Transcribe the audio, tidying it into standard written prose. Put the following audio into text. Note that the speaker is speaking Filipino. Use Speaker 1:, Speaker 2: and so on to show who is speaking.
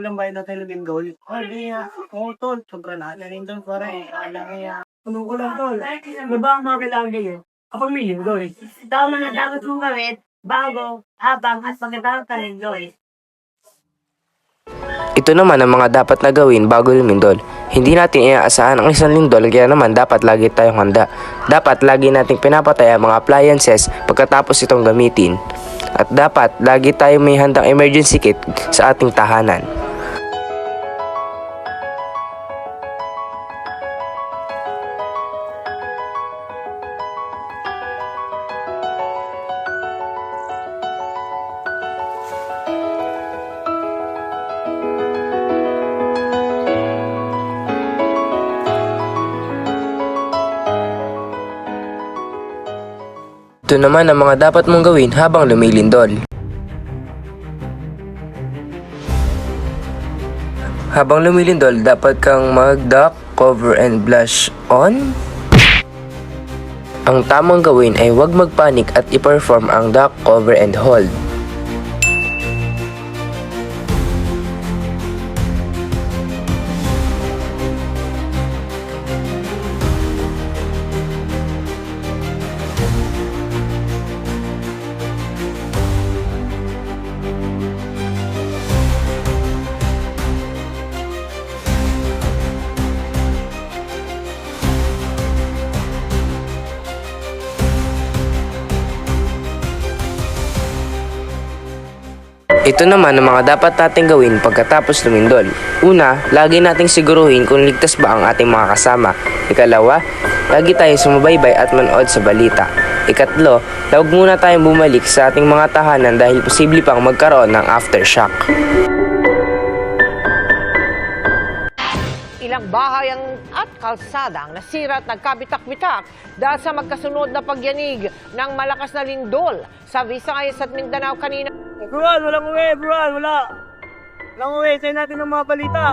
Speaker 1: walang bayad na tayo ng goal. Hindi nga. Oo, tol. Sobra na. Nalindol pa rin. Alam nga. Ano ko lang, tol. Ano ba ang mga kailangan kayo? Kapag may linggoy.
Speaker 2: Tama na dapat mong gawin bago, habang at pagkatapos ka linggoy.
Speaker 3: Ito naman ang mga dapat na gawin bago lumindol. Hindi natin inaasahan ang isang lindol kaya naman dapat lagi tayong handa. Dapat lagi nating pinapatay ang mga appliances pagkatapos itong gamitin. At dapat lagi tayong may handang emergency kit sa ating tahanan. Ito naman ang mga dapat mong gawin habang lumilindol. Habang lumilindol, dapat kang mag-duck, cover, and blush on. Ang tamang gawin ay huwag magpanik at i-perform ang duck, cover, and hold. Ito naman ang mga dapat nating gawin pagkatapos lumindol. Una, lagi nating siguruhin kung ligtas ba ang ating mga kasama. Ikalawa, lagi tayong sumubaybay at manood sa balita. Ikatlo, huwag muna tayong bumalik sa ating mga tahanan dahil posible pang magkaroon ng aftershock.
Speaker 4: Ilang bahay at kalsada ang nasira at nagkabitak-bitak dahil sa magkasunod na pagyanig ng malakas na lindol sa Visayas at Mindanao kanina.
Speaker 1: Bro, walang uwi, bro. Wala. Walang uwi. Sa'yo natin ng mga balita.